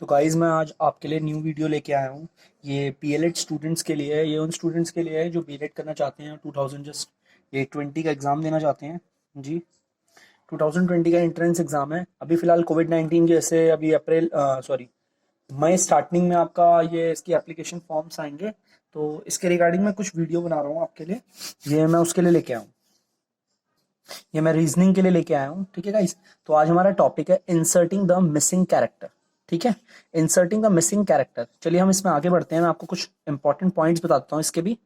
तो गाइज मैं आज आपके लिए न्यू वीडियो लेके आया हूँ। ये पीएलएड स्टूडेंट्स के लिए है। ये उन स्टूडेंट्स के लिए है जो बीएड करना चाहते हैं 2000 जस्ट ये 20 का एग्ज़ाम देना चाहते हैं जी। 2020 का एंट्रेंस एग्ज़ाम है। अभी फ़िलहाल कोविड-19 की वजह से अभी अप्रैल सॉरी मई स्टार्टिंग में आपका ये इसकी एप्लीकेशन फॉर्म्स आएंगे। तो इसके रिगार्डिंग मैं कुछ वीडियो बना रहा हूँ आपके लिए। ये मैं उसके लिए लेके आया हूँ। ये मैं रीजनिंग के लिए लेके आया हूँ। ठीक है गाइस। तो आज हमारा टॉपिक है इंसर्टिंग द मिसिंग कैरेक्टर। ठीक है, इंसर्टिंग द मिसिंग कैरेक्टर। चलिए हम इसमें आगे बढ़ते हैं। मैं आपको कुछ इंपॉर्टेंट पॉइंट्स बताता हूँ इसके भी।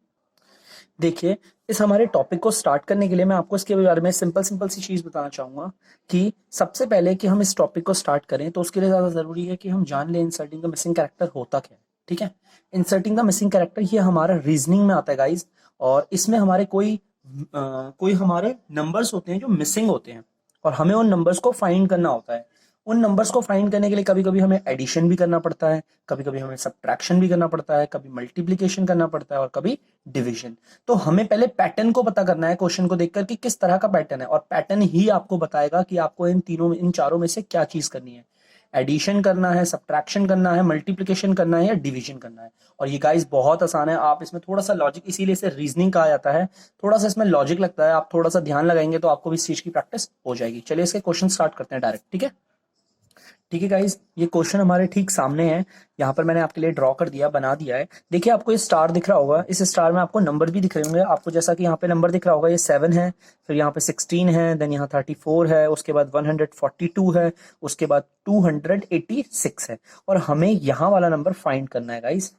देखिए, इस हमारे टॉपिक को स्टार्ट करने के लिए मैं आपको इसके बारे में सिंपल सिंपल सी चीज बताना चाहूंगा कि सबसे पहले कि हम इस टॉपिक को स्टार्ट करें तो उसके लिए ज्यादा जरूरी है कि हम जान लें इंसर्टिंग द मिसिंग कैरेक्टर होता क्या है। ठीक है, इंसर्टिंग द मिसिंग कैरेक्टर ये हमारा रीजनिंग में आता है गाइज। और इसमें हमारे कोई हमारे नंबर्स होते हैं जो मिसिंग होते हैं और हमें उन नंबर्स को फाइंड करना होता है। उन नंबर्स को फाइंड करने के लिए कभी कभी हमें एडिशन भी करना पड़ता है, कभी कभी हमें सब्ट्रैक्शन भी करना पड़ता है, कभी मल्टीप्लिकेशन करना पड़ता है और कभी डिवीजन। तो हमें पहले पैटर्न को पता करना है क्वेश्चन को देखकर कि किस तरह का पैटर्न है, और पैटर्न ही आपको बताएगा कि आपको इन चारों में से क्या चीज करनी है। एडिशन करना है, सब्ट्रैक्शन करना है, मल्टीप्लिकेशन करना है या डिवीजन करना है। और ये गाइस बहुत आसान है। आप इसमें थोड़ा सा लॉजिक, इसीलिए इसे रीजनिंग कहा जाता है, थोड़ा सा इसमें लॉजिक लगता है। आप थोड़ा सा ध्यान लगाएंगे तो आपको भी इस चीज की प्रैक्टिस हो जाएगी। चलिए इसके क्वेश्चन स्टार्ट करते हैं डायरेक्ट। ठीक है, ठीक है गाइस, ये क्वेश्चन हमारे ठीक सामने है। यहाँ पर मैंने आपके लिए ड्रॉ कर दिया, बना दिया है। देखिए आपको ये स्टार दिख रहा होगा, इस स्टार में आपको नंबर भी दिख रहे होंगे आपको। जैसा कि यहाँ पे नंबर दिख रहा होगा, ये 7 है, फिर यहाँ पे 16 है, देन यहाँ 34 है, उसके बाद 142 है, उसके बाद 286 है। और हमें यहाँ वाला नंबर फाइंड करना है गाइस,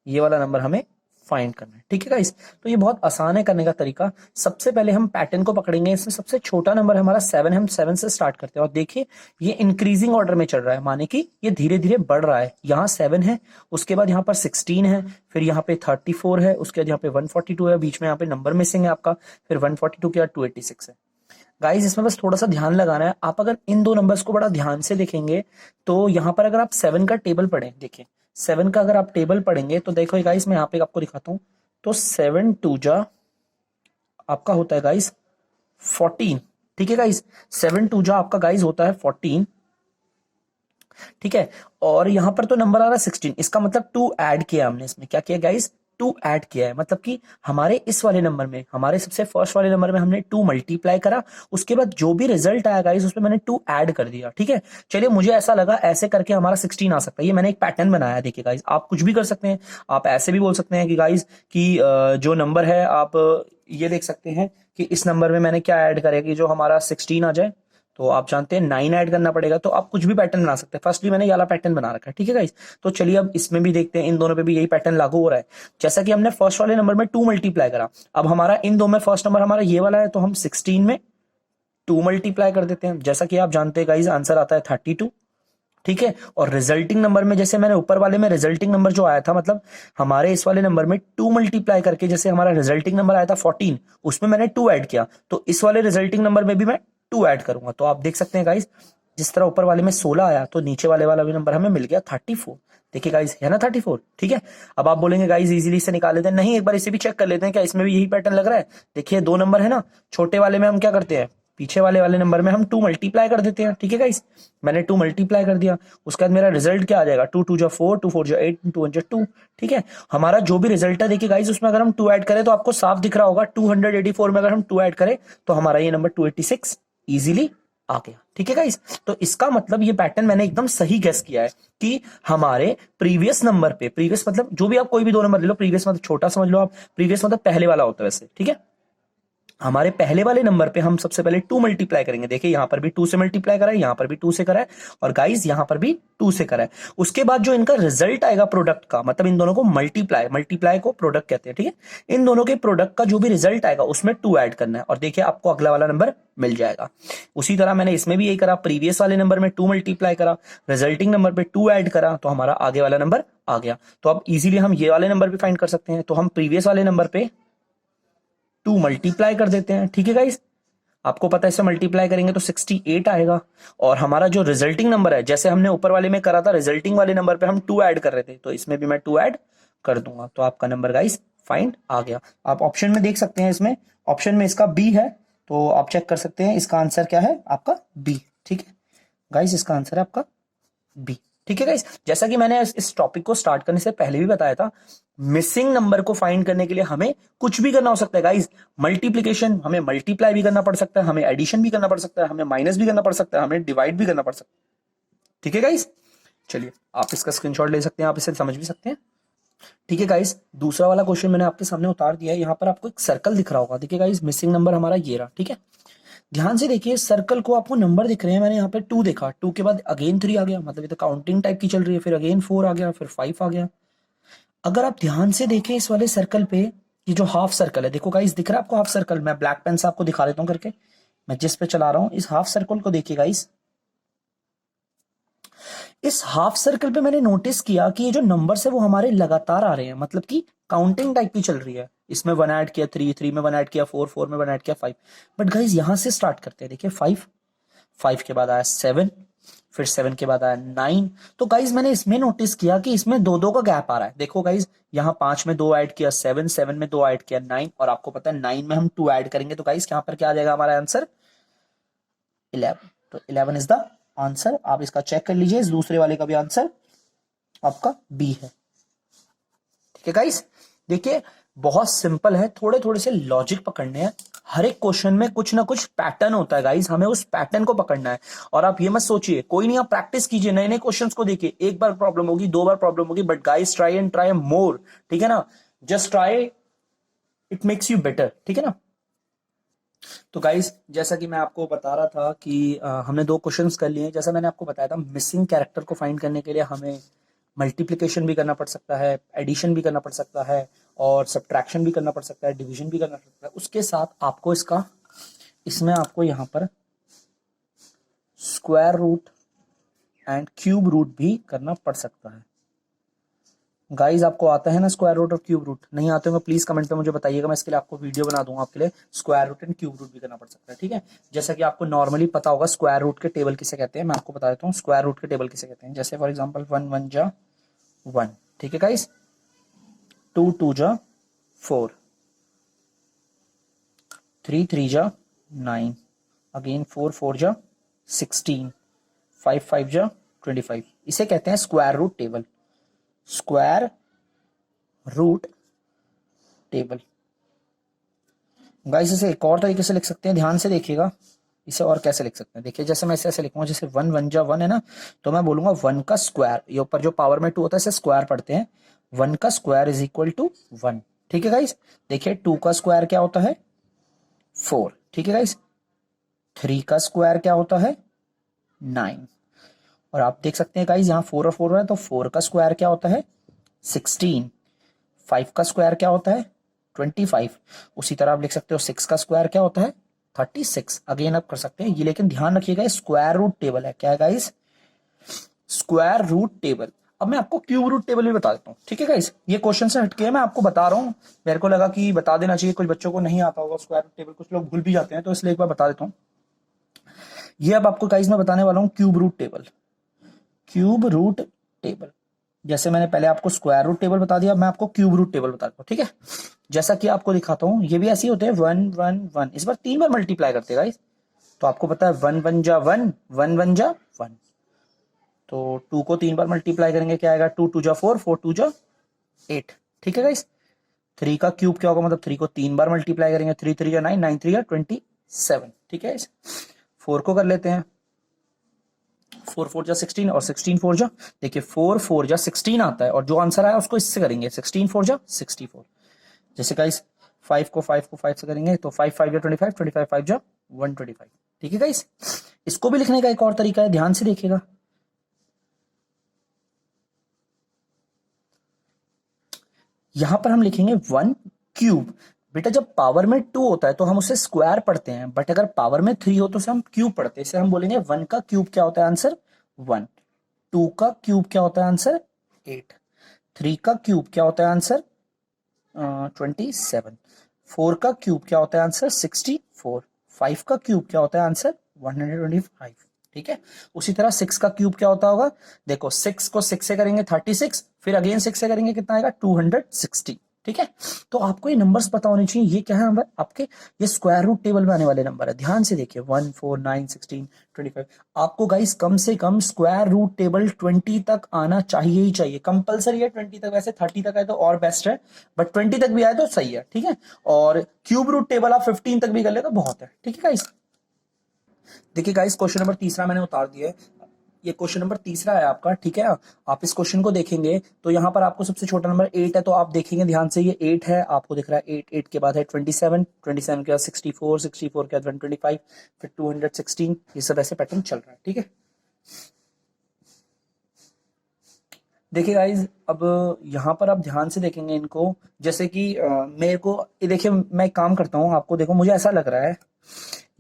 ये वाला नंबर हमें फाइंड करना है। ठीक है गाइस, तो ये बहुत आसान है करने का तरीका। सबसे पहले हम पैटर्न को पकड़ेंगे। इसमें सबसे छोटा नंबर हमारा 7 है, हम 7 से स्टार्ट करते हैं। और देखिए ये इंक्रीजिंग ऑर्डर में चल रहा है, माने कि ये धीरे धीरे बढ़ रहा है। यहाँ 7 है, उसके बाद यहाँ पर 16 है, फिर यहाँ पे 34 है, उसके बाद यहाँ पे 142 है, बीच में यहाँ पे नंबर मिसिंग है आपका, फिर 142 के बाद 286 है। गाइस इसमें बस थोड़ा सा ध्यान लगाना है। आप अगर इन दो नंबर्स को बड़ा ध्यान से देखेंगे तो यहाँ पर अगर आप 7 का टेबल पढ़ें, देखिए 7 का अगर आप टेबल पढ़ेंगे तो देखो गाइस, मैं यहाँ पे आपको दिखाता हूँ। तो 7 टू जा आपका होता है गाइस 14। ठीक है गाइस, 7 टू जा आपका गाइस होता है 14। ठीक है, और यहां पर तो नंबर आ रहा है 16, इसका मतलब 2 ऐड किया हमने। इसमें क्या किया गाइस, 2 ऐड किया है। मतलब कि हमारे इस वाले नंबर में, हमारे सबसे फर्स्ट वाले नंबर में हमने 2 मल्टीप्लाई करा, उसके बाद जो भी रिजल्ट आया गाइस उसमें मैंने 2 ऐड कर दिया। ठीक है, चलिए मुझे ऐसा लगा ऐसे करके हमारा 16 आ सकता है। ये मैंने एक पैटर्न बनाया है। देखिए गाइस, आप कुछ भी कर सकते हैं। आप ऐसे भी बोल सकते हैं कि गाइस कि जो नंबर है आप ये देख सकते हैं कि इस नंबर में मैंने क्या ऐड करेगा कि जो हमारा 16 आ जाए। तो आप जानते हैं 9 ऐड करना पड़ेगा। तो आप कुछ भी पैटर्न बना सकते हैं। फर्स्टली मैंने ये वाला पैटर्न बना रखा है। ठीक है गाइस, तो चलिए अब इसमें भी देखते हैं, इन दोनों पे भी यही पैटर्न लागू हो रहा है। जैसा कि हमने फर्स्ट वाले नंबर में 2 मल्टीप्लाई करा, अब हमारा इन दो में फर्स्ट नंबर हमारा ये वाला है, तो हम 16 में 2 मल्टीप्लाई कर देते हैं। जैसा कि आप जानते हैं गाइस, आंसर आता है 32। ठीक है, और रिजल्टिंग नंबर में जैसे मैंने ऊपर वाले में रिजल्टिंग नंबर जो आया था, मतलब हमारे इस वाले नंबर में 2 मल्टीप्लाई करके जैसे हमारा रिजल्टिंग नंबर आया था 14, उसमें मैंने 2 ऐड किया, तो इस वाले रिजल्टिंग नंबर में भी मैं 2 ऐड करूंगा। तो आप देख सकते हैं गाइस, जिस तरह ऊपर वाले में 16 आया तो नीचे वाले वाला भी नंबर हमें मिल गया 34। देखिए गाइस, है ना 34। ठीक है, अब आप बोलेंगे गाइस इजीली से निकाल लेते हैं, नहीं एक बार इसे भी चेक कर लेते हैं, क्या इसमें भी यही पैटर्न लग रहा है। देखिए 2 नंबर है ना, छोटे वाले में हम क्या करते हैं, पीछे वाले नंबर में हम 2 मल्टीप्लाई कर देते हैं। ठीक है गाइस, मैंने 2 मल्टीप्लाई कर दिया, उसके बाद मेरा रिजल्ट क्या आ जाएगा, 2 2 जा 4, 2 4 जा 8, 2 1 जा 2। ठीक है, हमारा जो भी रिजल्ट है देखिए गाइस, उसमें अगर हम 2 ऐड करें तो आपको साफ दिख रहा होगा, 284 में अगर हम 2 ऐड करें तो हमारा ये नंबर 286 इजीली आ गया। ठीक है गाइस, तो इसका मतलब ये पैटर्न मैंने एकदम सही गेस किया है कि हमारे प्रीवियस नंबर पे, प्रीवियस मतलब जो भी आप कोई भी 2 नंबर ले लो, प्रीवियस मतलब छोटा समझ लो आप, प्रीवियस मतलब पहले वाला होता है वैसे। ठीक है, हमारे पहले वाले नंबर पे हम सबसे पहले 2 मल्टीप्लाई करेंगे। देखिए यहां पर भी 2 से मल्टीप्लाई करा है, यहां पर भी 2 से करा है, और गाइस यहां पर भी 2 से करा है। उसके बाद जो इनका रिजल्ट आएगा प्रोडक्ट का, मतलब इन दोनों को मल्टीप्लाई को प्रोडक्ट कहते हैं। ठीक है, इन दोनों के प्रोडक्ट का जो भी रिजल्ट आएगा उसमें 2 ऐड करना है, और देखिए आपको अगला वाला नंबर मिल जाएगा। उसी तरह मैंने इसमें भी यही करा, प्रीवियस वाले नंबर में 2 मल्टीप्लाई करा, रिजल्टिंग नंबर पे 2 ऐड करा, तो हमारा आगे वाला नंबर आ गया। तो अब इजीली हम ये वाले नंबर भी फाइंड कर सकते हैं। तो हम प्रीवियस वाले नंबर पे 2 मल्टीप्लाई कर देते हैं। ठीक है गाइस, आपको पता है इससे मल्टीप्लाई करेंगे तो 68 आएगा। और हमारा जो रिजल्टिंग नंबर है, जैसे हमने ऊपर वाले में करा था, रिजल्टिंग वाले नंबर पे हम 2 ऐड कर रहे थे, तो इसमें भी मैं 2 ऐड कर दूंगा। तो आपका नंबर गाइस फाइंड आ गया। आप ऑप्शन में देख सकते हैं, इसमें ऑप्शन में इसका बी है, तो आप चेक कर सकते हैं इसका आंसर क्या है, आपका बी। ठीक है गाइस, इसका आंसर है आपका बी। ठीक है गाइस, जैसा कि मैंने इस टॉपिक को स्टार्ट करने से पहले भी बताया था, मिसिंग नंबर को फाइंड करने के लिए हमें कुछ भी करना हो सकता है गाइस। मल्टीप्लीकेशन, हमें मल्टीप्लाई भी करना पड़ सकता है, हमें एडिशन भी करना पड़ सकता है, हमें माइनस भी करना पड़ सकता है, हमें डिवाइड भी करना पड़ सकता है। ठीक है गाइस, चलिए आप इसका स्क्रीनशॉट ले सकते हैं, आप इसे समझ भी सकते हैं। ठीक है गाइस, दूसरा वाला क्वेश्चन मैंने आपके सामने उतार दिया है। यहाँ पर आपको एक सर्कल दिख रहा होगा। देखिए गाइस, मिसिंग नंबर हमारा ये रहा। ठीक है, ध्यान से देखिए, सर्कल को आपको नंबर दिख रहे हैं। मैंने यहाँ पे 2 देखा, 2 के बाद अगेन 3 आ गया, मतलब ये तो काउंटिंग टाइप की चल रही है। फिर अगेन 4 आ गया, फिर 5 आ गया। अगर आप ध्यान से देखें इस वाले सर्कल पे, ये जो हाफ सर्कल है, देखो गाइस, दिख रहा है आपको हाफ सर्कल? मैं ब्लैक पेन से आपको दिखा देता हूँ करके। मैं जिस पे चला रहा हूँ, इस हाफ सर्कल को देखिए गाइस। इस हाफ सर्कल पे मैंने नोटिस किया कि ये जो नंबर्स है वो हमारे लगातार आ रहे हैं, मतलब कि काउंटिंग टाइप की चल रही है। इसमें 1 ऐड किया 3, 3 में 1 ऐड किया 4, 4 में 1 ऐड किया 5। बट गाइस यहां से स्टार्ट करते हैं। देखिए 5, 5 के बाद आया 7, फिर 7 के बाद आया 9। तो गाइज मैंने इसमें नोटिस किया कि इसमें 2 2 का गैप आ रहा है। देखो गाइज, यहाँ 5 में 2 ऐड किया 7, 7 में 2 ऐड किया 9, और आपको पता है 9 में हम 2 ऐड करेंगे तो गाइज यहाँ पर क्या आ जाएगा हमारा आंसर? 11। तो 11 इज द आंसर। आप इसका चेक कर लीजिए, इस दूसरे वाले का भी आंसर आपका बी है। ठीक है गाइस, देखिए बहुत सिंपल है, थोड़े थोड़े से लॉजिक पकड़ने हैं। हर एक क्वेश्चन में कुछ ना कुछ पैटर्न होता है गाइस, हमें उस पैटर्न को पकड़ना है। और आप ये मत सोचिए, कोई नहीं, आप प्रैक्टिस कीजिए, नए नए क्वेश्चंस को देखिए। एक बार प्रॉब्लम होगी, 2 बार प्रॉब्लम होगी, but guys try and try मोर। ठीक है ना, just try, it makes you better. ठीक है ना। तो गाइस, जैसा कि मैं आपको बता रहा था कि हमने 2 क्वेश्चंस कर लिए। जैसा मैंने आपको बताया था, मिसिंग कैरेक्टर को फाइंड करने के लिए हमें मल्टीप्लिकेशन भी करना पड़ सकता है, एडिशन भी करना पड़ सकता है, और सब्ट्रैक्शन भी करना पड़ सकता है, डिवीजन भी करना पड़ सकता है। उसके साथ आपको इसमें आपको यहाँ पर square root and cube root भी करना पड़ सकता है। गाइस, आपको आता है ना स्क्वायर रूट और क्यूब रूट? नहीं आते होंगे प्लीज कमेंट पे मुझे बताइएगा, मैं इसके लिए आपको वीडियो बना दूंगा आपके लिए। Square root and cube root भी करना पड़ सकता है। ठीक है, जैसा कि आपको नॉर्मली पता होगा स्क्वायर रूट के टेबल किसे कहते हैं, मैं आपको बता देता हूँ स्क्वायर रूट के टेबल किसे कहते हैं। जैसे फॉर एग्जाम्पल 1 1 जा 1। ठीक है गाइस, 2 2 जा 4, 3 3 जा 9, अगेन 4 4 जा 16, 5 5 जा 25। इसे कहते हैं square root table. Square root table. Guys, इसे एक और तरीके से लिख सकते हैं, ध्यान से देखिएगा। इसे और कैसे लिख सकते हैं, देखिए जैसे मैं इसे ऐसे लिखूंगा, जैसे 1 1 जा 1 है ना, तो मैं बोलूंगा 1 का स्क्वायर, ये ऊपर जो पावर में 2 होता है इसे स्क्वायर पढ़ते हैं। 1 का स्क्वायर इज इक्वल टू 1। ठीक है गाइस, देखिए 2 का स्क्वायर क्या होता है? 4। ठीक है गाइस, 3 का स्क्वायर क्या होता है? 9। और आप देख सकते हैं गाइस, यहाँ 4 और 4 है, तो 4 का स्क्वायर क्या होता है? 16। 5 का स्क्वायर क्या होता है? 25। उसी तरह आप लिख सकते हो 6 का स्क्वायर क्या होता है? 36। अगेन आप कर सकते हैं ये, लेकिन ध्यान रखिएगा स्क्वायर रूट टेबल है। क्या है गाइस? Square root table. अब मैं आपको क्यूब रूट टेबल भी बता देता हूँ। ठीक है गाइस, ये क्वेश्चन से हटके मैं आपको बता रहा हूँ, मेरे को लगा कि बता देना चाहिए, कुछ बच्चों को नहीं आता होगा स्क्वायर रूट टेबल, कुछ लोग भूल भी जाते हैं, तो इसलिए एक बार बता देता हूँ। ये अब आपको गाइस मैं बताने वाला हूँ cube root table. Cube root table, जैसे मैंने पहले आपको स्क्वायर रूट टेबल बता दिया, मैं आपको क्यूब रूट टेबल बता दूं। ठीक है, जैसा कि आपको दिखाता हूं, ये भी ऐसे ही होते हैं 1 1 1। इस बार 3 बार मल्टीप्लाई करते हैं गाइस, तो आपको पता है 1 1 जा 1, 1 1 जा 1। तो 2 को 3 बार मल्टीप्लाई करेंगे, क्या आएगा? 2 2 जा 4, 4 2 जा 8। ठीक है गाइस, 3 का क्यूब क्या होगा? मतलब 3 को 3 बार मल्टीप्लाई करेंगे, 3 3 जा 9, 9 3 जा 27। ठीक है, 4 को कर लेते हैं, 4 4 जा 16 और 16 4 जा, देखिए 4 4 जा 16 आता है, और जो आंसर आया उसको इससे करेंगे, 16 4 जा 64। जैसे गाइस 5 को 5 से करेंगे तो 5 5 जा 25, 25 5 जा 125। ठीक है गाइस, इसको भी लिखने का एक और तरीका है, ध्यान से देखिएगा। यहां पर हम लिखेंगे 1 क्यूब। बेटा जब पावर में 2 होता है तो हम उसे स्क्वायर पढ़ते हैं, बट अगर पावर में 3 हो तो उसे हम क्यूब पढ़ते हैं। इसे हम बोलेंगे 1 का क्यूब क्या होता है? आंसर 1। 2 का क्यूब क्या होता है? आंसर 8। 3 का क्यूब क्या होता है? आंसर 27। 4 का क्यूब क्या होता है? आंसर 64। 5 का क्यूब क्या होता है? आंसर 125। ठीक है, उसी तरह 6 का क्यूब क्या होता होगा? देखो 6 को 6 से करेंगे 36, फिर अगेन 6 से करेंगे कितना आएगा? 260। ठीक है। तो आपको ये नंबर्स पता होने चाहिए, ये क्या है नंबर आपके, ये स्क्वायर रूट टेबल में आने वाले नंबर है। ध्यान से देखिए 1 4 9 16 25, आपको गाइस कम से कम स्क्वायर रूट टेबल 20 तक आना चाहिए ही चाहिए, कंपलसरी है 20 तक, वैसे 30 तक आए तो और बेस्ट है, बट 20 तक भी आए तो सही है, ठीक है। और क्यूब रूट टेबल आप 15 तक भी कर ले तो बहुत है, ठीक है गाइस। देखिए गाइस क्वेश्चन नंबर तीसरा मैंने उतार दिया है, ये क्वेश्चन नंबर तीसरा है आपका, ठीक है। आप इस क्वेश्चन को देखेंगे तो यहाँ पर आपको सबसे छोटा नंबर 8 है, तो आप देखेंगे ध्यान से, ये 8 है, आपको दिख रहा है 8, 8 के बाद है 27, 27 के बाद 64, 64 के बाद 125, फिर 216, ये सब ऐसे पैटर्न चल रहा है, ठीक है। देखिए गाइज अब यहाँ पर आप ध्यान से देखेंगे इनको, जैसे कि मेरे को ये देखिए, मैं एक काम करता हूँ, आपको देखो मुझे ऐसा लग रहा है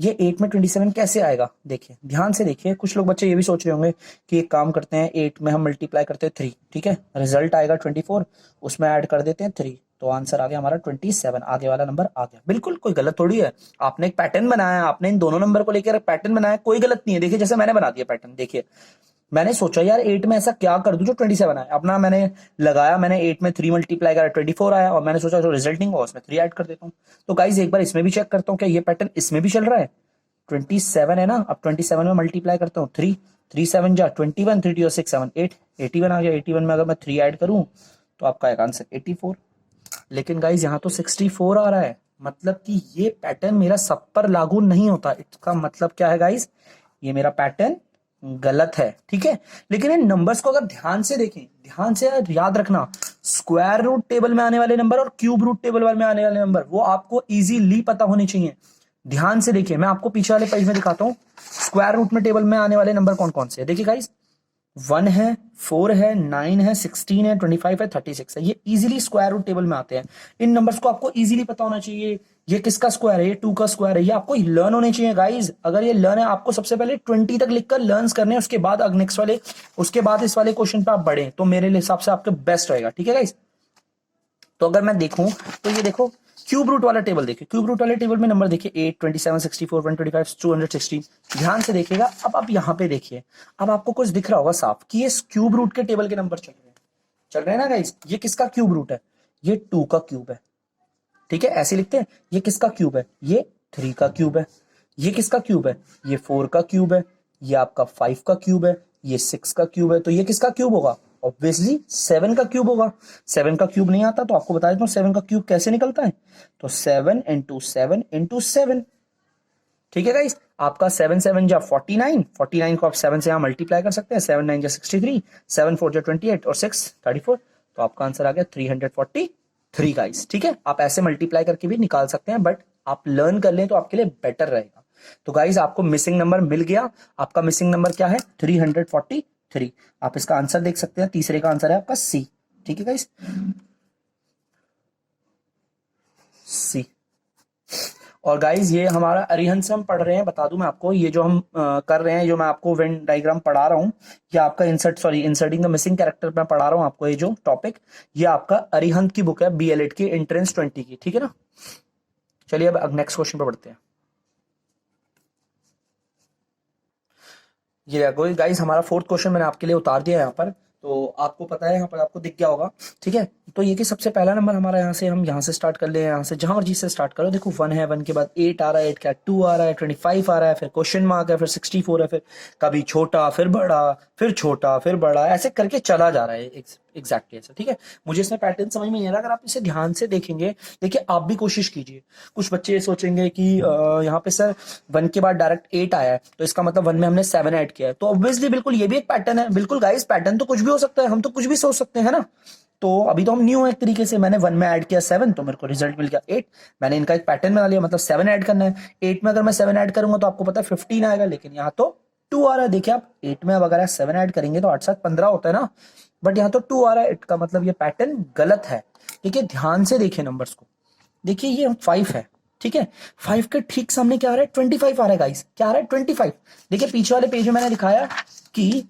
ये 8 में 27 कैसे आएगा। देखिए ध्यान से देखिए, कुछ लोग बच्चे ये भी सोच रहे होंगे कि एक काम करते हैं 8 में हम मल्टीप्लाई करते हैं 3, ठीक है, रिजल्ट आएगा 24, उसमें ऐड कर देते हैं 3, तो आंसर आ गया हमारा 27, आगे वाला नंबर आ गया। बिल्कुल कोई गलत थोड़ी है, आपने एक पैटर्न बनाया है, आपने इन दोनों नंबर को लेकर पैटर्न बनाया, कोई गलत नहीं है। देखिए जैसे मैंने बना दिया पैटर्न, देखिए मैंने सोचा यार 8 में ऐसा क्या कर दूं जो 27 आए, अपना मैंने लगाया, मैंने 8 में 3 मल्टीप्लाई करा 24 आया, और मैंने सोचा जो रिजल्ट नहीं हुआ उसमें 3 ऐड कर देता हूँ। तो गाइज एक बार इसमें भी चेक करता हूँ क्या ये पैटर्न इसमें भी चल रहा है। 27 है ना, अब 27 में मल्टीप्लाई करता हूँ 3, 3 7 जा 21, 3 2 6 7 8, 81 आ गया। 81 में अगर मैं 3 ऐड करूं तो आपका एक आंसर 84। लेकिन गाइज यहाँ तो 64 आ रहा है, मतलब कि ये पैटर्न मेरा सब पर लागू नहीं होता। इसका मतलब क्या है गाइज, ये मेरा पैटर्न गलत है, ठीक है। लेकिन इन नंबर्स को अगर ध्यान से देखें, ध्यान से याद रखना, स्क्वायर रूट टेबल में आने वाले नंबर और क्यूब रूट टेबल में आने वाले नंबर वो आपको इजीली पता होने चाहिए। ध्यान से देखिए, मैं आपको पीछे वाले पेज में दिखाता हूं स्क्वायर रूट में टेबल में आने वाले नंबर कौन कौन से है। देखिए गाइस 1 है, 4 है, 9 है, 16 है, 25 है, 36 है, ये इजीली स्क्वायर रूट टेबल में आते हैं। इन नंबर्स को आपको इजीली पता होना चाहिए, ये किसका स्क्वायर है, ये 2 का स्क्वायर है, ये आपको लर्न होने चाहिए गाइज। अगर ये लर्न है, आपको सबसे पहले 20 तक लिखकर लर्न करने हैं, उसके बाद नेक्स्ट वाले, उसके बाद इस वाले क्वेश्चन पे आप बढ़े तो मेरे हिसाब से आपके बेस्ट रहेगा, ठीक है गाइज। तो अगर मैं देखूं तो ये देखो क्यूब रूट वाला टेबल, देखिए क्यूब रूट वाले टेबल में नंबर देखिए 8, 27, 64, 125, 216। ध्यान से देखिएगा, अब आप यहां पे देखिए, अब आपको कुछ दिख रहा होगा साफ कि ये क्यूब रूट के टेबल के नंबर चल रहे हैं ना गाइस। ये किसका क्यूब रूट है, ये 2 का क्यूब है, ठीक है, ऐसे लिखते हैं। ये किसका क्यूब है, ये 3 का क्यूब है। ये किसका क्यूब है, ये 4 का क्यूब है। ये आपका 5 का क्यूब है, ये 6 का क्यूब है। तो ये किसका क्यूब होगा, ऑब्वियसली 7 का क्यूब होगा। 7 का क्यूब नहीं आता तो आपको बता देता हूं 7 का क्यूब कैसे निकलता है, तो 7 इंटू 7 इंटू 7, ठीक है गाइस। आपका 7 7 जा 49, 49 को आप 7 से यहां मल्टीप्लाई कर सकते हैं, 7 9 जा 63, 7 4 जा 28 और 6 34, तो आपका आंसर आ गया 343 गाइस, ठीक है। आप ऐसे मल्टीप्लाई करके भी निकाल सकते हैं, बट आप लर्न कर लें तो आपके लिए बेटर रहेगा। तो गाइस आपको मिसिंग नंबर मिल गया, आपका मिसिंग नंबर क्या है 343। आप इसका आंसर देख सकते हैं, तीसरे का आंसर है आपका सी, ठीक है गाइस, सी। और गाइज ये हमारा अरिहंत से हम पढ़ रहे हैं, बता दूं मैं आपको, ये जो हम कर रहे हैं, जो मैं आपको वेन डायग्राम पढ़ा रहा हूं, ये आपका इंसर्टिंग द मिसिंग कैरेक्टर मैं पढ़ा रहा हूं आपको, ये जो टॉपिक, ये आपका अरिहंत की बुक है, बीएलएड की एंट्रेंस 20 की, ठीक है ना। चलिए अब नेक्स्ट क्वेश्चन पे बढ़ते हैं। ये गाइस हमारा फोर्थ क्वेश्चन मैंने आपके लिए उतार दिया है यहाँ पर, तो आपको पता है यहाँ पर आपको दिख गया होगा, ठीक है। तो ये कि सबसे पहला नंबर हमारा यहाँ से, हम यहाँ से स्टार्ट कर ले, यहाँ से जहां मर्जी से स्टार्ट करो। देखो 1 है, 1 के बाद 8 आ रहा है, 8 के बाद 2 आ रहा है, 25 आ रहा है, फिर क्वेश्चन मार्क है, फिर 64 है, फिर कभी छोटा फिर बड़ा, फिर छोटा फिर बड़ा, ऐसे करके चला जा रहा है एग्जैक्टली ऐसा, ठीक है। मुझे इसमें पैटर्न समझ में नहीं आ रहा, अगर आप इसे ध्यान से देखेंगे, देखिए आप भी कोशिश कीजिए। कुछ बच्चे ये सोचेंगे कि यहाँ पे सर 1 के बाद डायरेक्ट 8 आया है, तो इसका मतलब 1 में हमने 7 ऐड किया है, तो ऑब्वियसली बिल्कुल ये भी एक पैटर्न है। बिल्कुल गाइस पैटर्न तो कुछ भी हो सकता है, हम तो कुछ भी सोच सकते हैं ना। तो अभी तो हम न्यू है एक तरीके से, मैंने 1 में ऐड किया 7 तो मेरे को रिजल्ट मिल गया 8, मैंने इनका एक पैटर्न बना लिया, मतलब 7 ऐड करना है। 8 में अगर मैं 7 ऐड करूंगा तो आपको पता है 15 आएगा, लेकिन यहाँ तो 2 आ रहा है। देखिए आप 8 में अब अगर 7 ऐड करेंगे तो 8 7 15 होता है ना, बट यहाँ तो 2 आ रहा है, इसका मतलब ये पैटर्न गलत है। देखिए ध्यान से देखिए नंबर्स को, देखिए ये 5 है, ठीक है, 5 के ठीक सामने क्या आ रहा है 25 आ रहा है गाइस, क्या आ रहा है 25। देखिए पीछे वाले पेज में मैंने दिखाया कि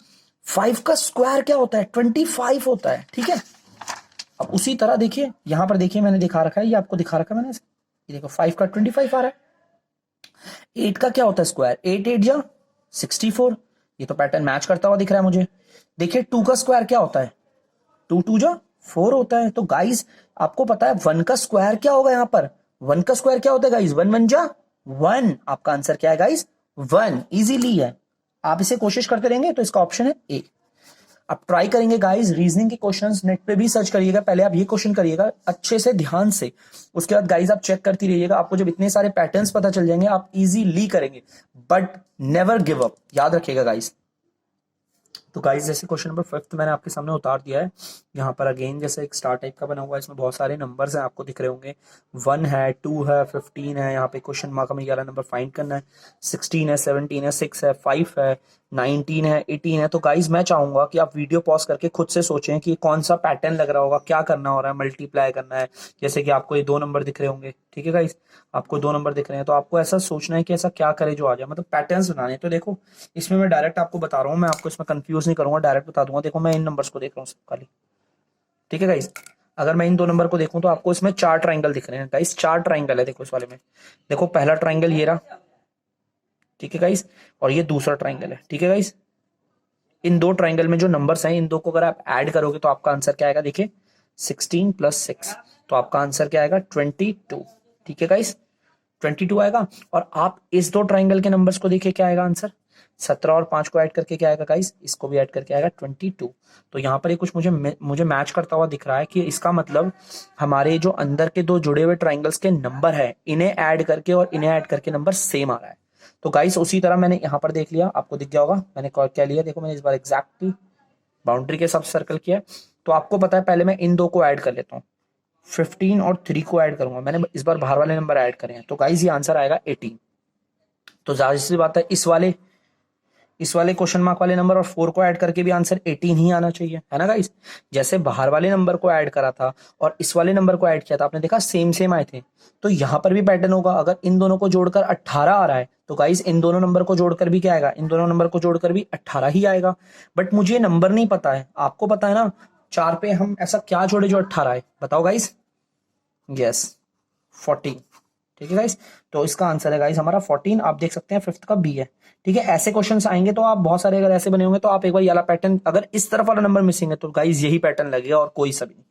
5 का स्क्वायर क्या होता है 25 होता है, ठीक है। अब उसी तरह देखिए यहां पर, देखिए मैंने दिखा रखा है, ये आपको दिखा रखा है मैंने, ये देखो 5 का 25 आ रहा है। 8 का क्या होता है स्क्वायर, 8 8 जा 64, ये तो पैटर्न मैच करता हुआ दिख रहा है मुझे। देखिए 2 का स्क्वायर क्या होता है, 2 2 जा 4 होता है। तो गाइज आपको पता है 1 का स्क्वायर क्या होगा यहाँ पर, 1 का स्क्वायर क्या होता है गाइज, 1 1 जा 1। आपका आंसर क्या है गाइज, 1। इजीली है, आप इसे कोशिश करते रहेंगे तो इसका ऑप्शन है ए। आप ट्राई करेंगे गाइस, रीजनिंग के क्वेश्चंस नेट पे भी सर्च करिएगा, पहले आप ये क्वेश्चन करिएगा अच्छे से ध्यान से, उसके बाद गाइस आप चेक करती रहिएगा, आपको जब इतने सारे पैटर्न्स पता चल जाएंगे आप इजीली करेंगे, बट नेवर गिव अप, याद रखिएगा गाइस। तो गाइस जैसे क्वेश्चन नंबर 5 मैंने आपके सामने उतार दिया है, यहाँ पर अगेन जैसे एक स्टार टाइप का बना हुआ है, इसमें बहुत सारे नंबर्स हैं, आपको दिख रहे होंगे, 1 है, 2 है, 15 है, यहाँ पे क्वेश्चन मार्क हमें 11 नंबर फाइंड करना है, 16 है, 17 है, 6 है, 5 है, 19 है, 18 है। तो गाइज मैं चाहूंगा कि आप वीडियो पॉज करके खुद से सोचें कि कौन सा पैटर्न लग रहा होगा, क्या करना हो रहा है, मल्टीप्लाई करना है, जैसे कि आपको ये 2 नंबर दिख रहे होंगे, ठीक है गाइज, आपको 2 नंबर दिख रहे हैं, तो आपको ऐसा सोचना है कि ऐसा क्या करे जो आ जाए, मतलब पैटर्न्स बनाने। तो देखो इसमें मैं डायरेक्ट आपको बता रहा हूँ, मैं आपको इसमें कंफ्यूज नहीं करूंगा, डायरेक्ट बता दूंगा। देखो मैं इन नंबर्स को देख रहा हूँ सब खाली, ठीक है गाइस, अगर मैं इन 2 नंबर को देखूं तो आपको इसमें 4 ट्राइंगल दिख रहे हैं गाइस, 4 ट्राइंगल है देखो इस वाले में, देखो पहला ट्राइंगल ये रहा, ठीक है गाइस, और ये दूसरा ट्राइंगल है, ठीक है गाइस। इन 2 ट्राइंगल में जो नंबर्स हैं इन 2 को अगर आप ऐड करोगे तो आपका आंसर क्या आएगा, देखिए 16 + 6, तो आपका आंसर क्या आएगा 22, ठीक है गाइस, 22 आएगा। और आप इस 2 ट्राइंगल के नंबर्स को देखिए क्या आएगा आंसर, 17 और 5 को ऐड करके क्या आएगा गाइस, इसको भी ऐड करके आएगा 22। तो यहाँ पर ये कुछ मुझे मैच करता हुआ दिख रहा है कि इसका मतलब हमारे जो अंदर के 2 जुड़े हुए ट्राइंगल्स के नंबर है, इन्हें ऐड करके और इन्हें ऐड करके नंबर सेम आ रहा है। तो गाइस उसी तरह मैंने यहाँ पर देख लिया, आपको दिख गया होगा मैंने क्या लिया, देखो मैंने इस बार एग्जैक्टली बाउंड्री के हिसाब से सर्कल किया है। तो आपको पता है पहले मैं इन 2 को ऐड कर लेता हूँ, 15 और 3 को ऐड करूंगा, मैंने इस बार बाहर वाले नंबर ऐड करे हैं, तो गाइस ये आंसर आएगा 18। तो जाहिर सी बात है इस वाले क्वेश्चन मार्क वाले नंबर और 4 को ऐड करके भी आंसर 18 ही आना चाहिए, है ना गाइस। जैसे बाहर वाले नंबर को ऐड करा था और इस वाले नंबर को ऐड किया था, आपने देखा सेम सेम आए थे, तो यहां पर भी पैटर्न होगा, अगर इन दोनों को जोड़कर 18 आ रहा है तो गाइस इन दोनों नंबर को जोड़कर भी क्या आएगा, इन दोनों नंबर को जोड़कर भी 18 ही आएगा। बट मुझे नंबर नहीं पता है, आपको पता है ना 4 पे हम ऐसा क्या जोड़े जो 18 आए, बताओ गाइस। यस 14, ठीक है गाइस, तो इसका आंसर है गाइस हमारा 14। आप देख सकते हैं 5th का बी है, ठीक है। ऐसे क्वेश्चंस आएंगे तो आप बहुत सारे अगर ऐसे बने होंगे तो आप एक बार ये वाला पैटर्न, अगर इस तरफ वाला नंबर मिसिंग है तो गाइस यही पैटर्न लगेगा और कोई सा भी नहीं।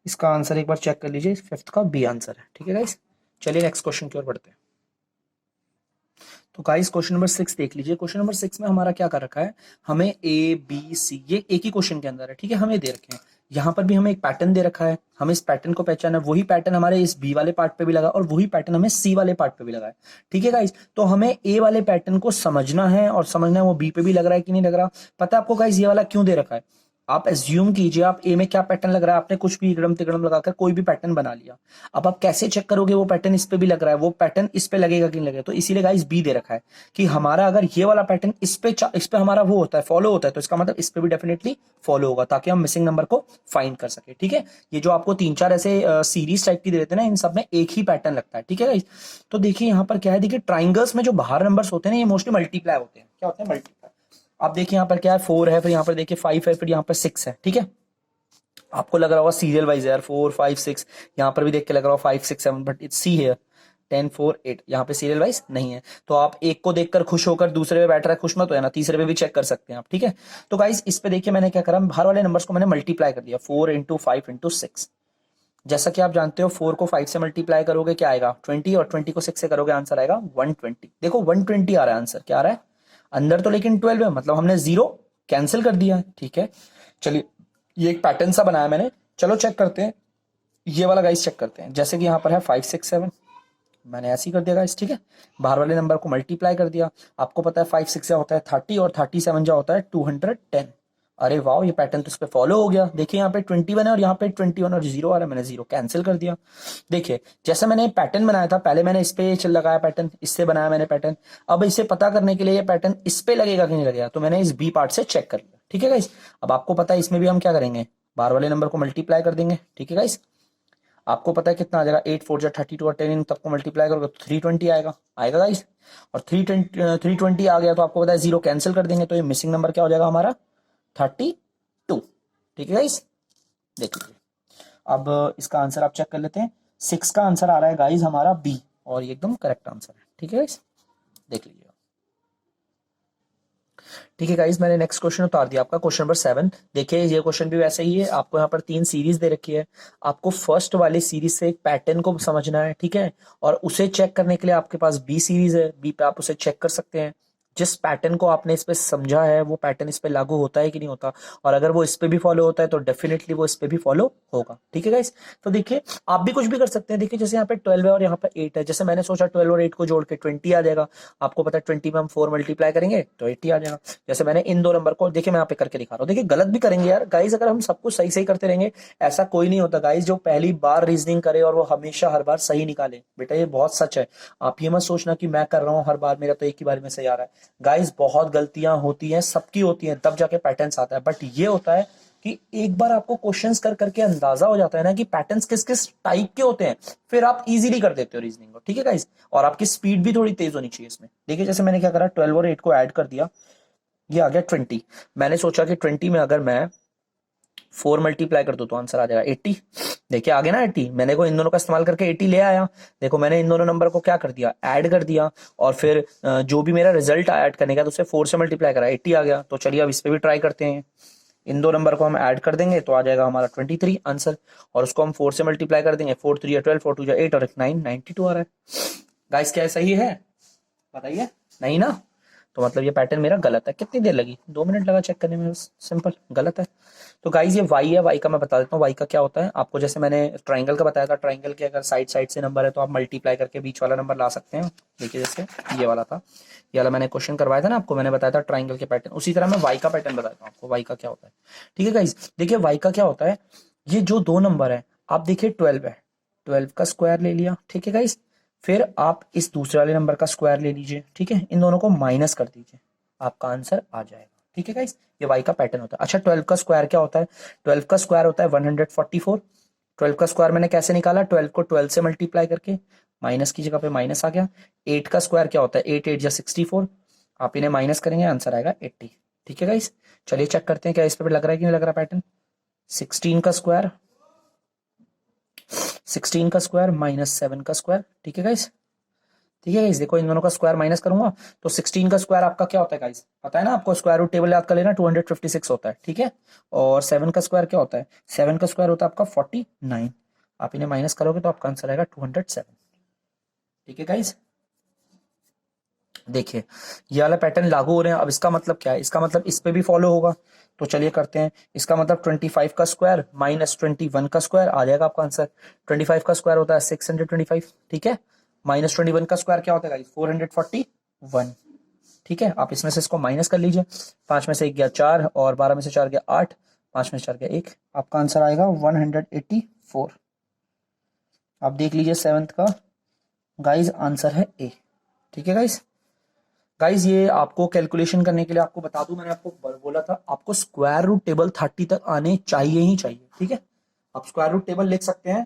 इसका आंसर एक बार चेक कर लीजिए, 5th का बी आंसर है, ठीक है गाइस। चलिए नेक्स्ट क्वेश्चन की ओर बढ़ते हैं। तो गाइस क्वेश्चन नंबर 6 देख लीजिए, क्वेश्चन नंबर 6 में हमारा क्या कर रखा है, हमें ए बी सी ये एक ही क्वेश्चन के अंदर है, ठीक है, हमें दे रखे हैं, यहाँ पर भी हमें एक पैटर्न दे रखा है, हमें इस पैटर्न को पहचाना, वही पैटर्न हमारे इस बी वाले पार्ट पे भी लगा और वही पैटर्न हमें सी वाले पार्ट पे भी लगा है, ठीक है गाइस। तो हमें ए वाले पैटर्न को समझना है और समझना है वो बी पे भी लग रहा है कि नहीं लग रहा। पता है आपको गाइस ये वाला क्यों दे रखा है, आप एज्यूम कीजिए आप ए में क्या पैटर्न लग रहा है, आपने कुछ भी इकड़म तिकड़म लगाकर कोई भी पैटर्न बना लिया, अब आप कैसे चेक करोगे वो पैटर्न इस पे भी लग रहा है, वो पैटर्न इस पे लगेगा कि नहीं लगेगा। तो इसीलिए गाइस बी दे रखा है कि हमारा अगर ये वाला पैटर्न इस पे हमारा वो होता है, फॉलो होता है, तो इसका मतलब इस पे भी डेफिनेटली फॉलो होगा, ताकि हम मिसिंग नंबर को फाइंड कर सके, ठीक है। ये जो आपको 3-4 ऐसे सीरीज टाइप की दे देते हैं ना, इन सब में एक ही पैटर्न लगता है, ठीक है गाइस। तो देखिए यहाँ पर क्या है, देखिए ट्राइंगल्स में जो बाहर नंबर्स होते हैं ना ये मोस्टली मल्टीप्लाई होते हैं, क्या होते हैं, मल्टीप्लाई। आप देखिए यहाँ पर क्या है, 4 है, फिर यहाँ पर देखिए 5 है, फिर यहाँ पर 6 है, ठीक है। आपको लग रहा होगा सीरियल वाइज यार 4 5 6, यहाँ पर भी देख के लग रहा होगा 5 6 7, बट इट्स सी है 10 4 8, यहाँ पे सीरियल वाइज नहीं है। तो आप एक को देखकर खुश होकर दूसरे पे बैठ रहा है खुश मत हो ना, तीसरे पे भी चेक कर सकते हैं आप, ठीक है। तो गाइस इस पे देखिए मैंने क्या करा, बाहर वाले नंबर्स को मैंने मल्टीप्लाई कर दिया, 4 × 5 × 6। जैसा कि आप जानते हो 4 को 5 से मल्टीप्लाई करोगे क्या आएगा 20, और 20 को 6 से करोगे आंसर आएगा 120। देखो 120 आ रहा है आंसर, क्या आ रहा है अंदर, तो लेकिन 12 है, मतलब हमने 0 कैंसिल कर दिया है, ठीक है। चलिए ये एक पैटर्न सा बनाया मैंने, चलो चेक करते हैं ये वाला गाइस, चेक करते हैं। जैसे कि यहाँ पर है 5 6 7, मैंने ऐसे ही कर दिया गाइस, ठीक है, बाहर वाले नंबर को मल्टीप्लाई कर दिया। आपको पता है 5 6 जा होता है 30 और 37 जा होता है 210। अरे वाह ये पैटर्न तो इस पे फॉलो हो गया, देखिए यहाँ पे 21 है और यहाँ पे 21 और 0 आ रहा है, मैंने 0 कैंसिल कर दिया। देखिए जैसे मैंने पैटर्न बनाया था, पहले मैंने इस पे चल लगाया पैटर्न, इससे बनाया मैंने पैटर्न, अब इसे पता करने के लिए ये पैटर्न इस पे लगेगा कि नहीं लगेगा, तो मैंने इस बी पार्ट से चेक कर लिया, ठीक है गाइस। अब आपको पता है इसमें भी हम क्या करेंगे, बाहर वाले नंबर को मल्टीप्लाई कर देंगे, ठीक है गाइस। आपको पता है कितना आ जाएगा, 8 4 जा 32 और 10 इन तक को मल्टीप्लाई करोगे तो 320 आएगा, आएगा गाइस। और 320 आ गया तो आपको पता है 0 कैंसिल कर देंगे, तो ये मिसिंग नंबर क्या हो जाएगा हमारा 32, ठीक है गाइस। देख लीजिए अब इसका आंसर आप चेक कर लेते हैं, 6 का आंसर आ रहा है गाइस हमारा बी, और ये एकदम करेक्ट आंसर है, ठीक है गाइस, देख लीजिए। ठीक है गाइस, मैंने नेक्स्ट क्वेश्चन उतार दिया आपका, क्वेश्चन नंबर 7। देखिए ये क्वेश्चन भी वैसे ही है, आपको यहाँ पर 3 सीरीज दे रखी है, आपको फर्स्ट वाली सीरीज से एक पैटर्न को समझना है, ठीक है। और उसे चेक करने के लिए आपके पास बी सीरीज है, बी पे आप उसे चेक कर सकते हैं। जिस पैटर्न को आपने इस पे समझा है वो पैटर्न इस पे लागू होता है कि नहीं होता, और अगर वो इस पे भी फॉलो होता है तो डेफिनेटली वो इस पे भी फॉलो होगा। ठीक है गाइस, तो देखिए आप भी कुछ भी कर सकते हैं। देखिए जैसे यहाँ पे 12 है और यहाँ पे 8 है, जैसे मैंने सोचा 12 और 8 को जोड़ के 20 आ जाएगा। आपको पता है 20 में हम 4 मल्टीप्लाई करेंगे तो 80 आ जाएगा। जैसे मैंने इन दो नंबर को, देखिए मैं यहाँ पे करके दिखा रहा हूँ, देखिए गलत भी करेंगे यार गाइस, अगर हम सब कुछ सही सही करते रहेंगे, ऐसा कोई नहीं होता गाइस जो पहली बार रीजनिंग करे और वो हमेशा हर बार सही निकाले, बेटा ये बहुत सच है। आप ये मत सोचना कि मैं कर रहा हूँ हर बार मेरा तो एक ही बार में सही आ रहा है। गाइस बहुत गलतियां होती हैं, सबकी होती हैं, तब जाके पैटर्न्स आता है। बट ये होता है कि एक बार आपको क्वेश्चंस कर करके अंदाजा हो जाता है ना कि पैटर्न्स किस किस टाइप के होते हैं, फिर आप इजीली कर देते हो रीजनिंग को। ठीक है गाइस, और आपकी स्पीड भी थोड़ी तेज होनी चाहिए इसमें। देखिए जैसे मैंने क्या करा, 12 और 8 को ऐड कर दिया, ये आ गया 20। मैंने सोचा कि 20 में अगर मैं 4 मल्टीप्लाई कर दूं तो आंसर आ जाएगा 80। देखिए आगे ना 80, मैंने को इन दोनों का इस्तेमाल करके 80 ले आया। देखो मैंने इन दोनों नंबर को क्या कर दिया, ऐड कर दिया, और फिर जो भी मेरा रिजल्ट आया ऐड करने का तो उसे 4 से मल्टीप्लाई करा, 80 आ गया। तो चलिए अब इस पे भी ट्राई करते हैं। इन दो नंबर को हम ऐड कर देंगे तो आ जाएगा हमारा 23 आंसर, और उसको हम 4 से मल्टीप्लाई कर देंगे, 4 3 12, 4 2 8 और 9 92 आ रहा है। गाइस क्या सही है बताइए, नहीं ना? तो मतलब ये पैटर्न मेरा गलत है। कितनी देर लगी, 2 मिनट लगा चेक करने में बस, सिंपल गलत है। तो गाइज ये वाई है, वाई का मैं बता देता हूँ वाई का क्या होता है आपको। जैसे मैंने ट्राइंगल का बताया था, ट्राइंगल के अगर साइड साइड से नंबर है तो आप मल्टीप्लाई करके बीच वाला नंबर ला सकते हैं। देखिए जैसे ये वाला था, ये वाला मैंने क्वेश्चन करवाया था ना आपको, मैंने बताया था ट्राइंगल के पैटर्न, उसी तरह मैं वाई का पैटर्न बताता हूँ आपको, वाई का क्या होता है। ठीक है गाइज, देखिए वाई का क्या होता है, ये जो दो नंबर है, आप देखिए 12 है, 12 का स्क्वायर ले लिया, ठीक है गाइज। फिर आप इस दूसरे वाले नंबर का स्क्वायर ले लीजिए, ठीक है, इन दोनों को माइनस कर दीजिए, आपका आंसर आ जाएगा। ठीक है गाइस, ये वाई का पैटर्न होता है। अच्छा 12 का स्क्वायर क्या होता है, 12 का स्क्वायर होता है 144। 12 का स्क्वायर मैंने कैसे निकाला, 12 को 12 से मल्टीप्लाई करके, माइनस की जगह पे माइनस आ गया। 8 का स्क्वायर क्या होता है, 8 8 या 64, आप इन्हें माइनस करेंगे आंसर आएगा 80। ठीक है गाइस, चलिए चेक करते हैं क्या इस पे लग रहा है कि नहीं लग रहा पैटर्न। 16 का स्क्वायर, 16 का स्क्वायर माइनस 7 का स्क्वायर, ठीक है गाइस। ठीक है गाइस, देखो इन दोनों का स्क्वायर माइनस करूंगा तो 16 का स्क्वायर आपका क्या होता है गाइस, पता है ना आपको, स्क्वायर रूट टेबल याद कर लेना, 256 होता है। ठीक है, और 7 का स्क्वायर क्या होता है, 7 का स्क्वायर होता है आपका 49, आप इन्हें माइनस करोगे तो आपका आंसर आएगा 207। ठीक है गाइस, देखिए ये वाला पैटर्न लागू हो रहे हैं। अब इसका मतलब क्या है, इसका मतलब इस पे भी फॉलो होगा, तो चलिए करते हैं। इसका मतलब 25 का स्क्वायर माइनस 21 का स्क्वायर आ जाएगा आपका आंसर। 25 का स्क्वायर होता है 625, ठीक है, माइनस 21 का स्क्वायर क्या होता है गाइस, 441। ठीक है, आप इसमें से इसको माइनस कर लीजिए, 5 में से 1 गया 4, और 12 में से 4 गया 8, 5 में से 4 गया 1, आपका आंसर आएगा 184। आप देख लीजिए 7th का गाइस आंसर है ए। ठीक है गाइस, गाइज ये आपको कैलकुलेशन करने के लिए आपको बता दूं, मैंने आपको बोला था आपको स्क्वायर रूट टेबल 30 तक आने चाहिए ही चाहिए। ठीक है, आप स्क्वायर रूट टेबल लिख सकते हैं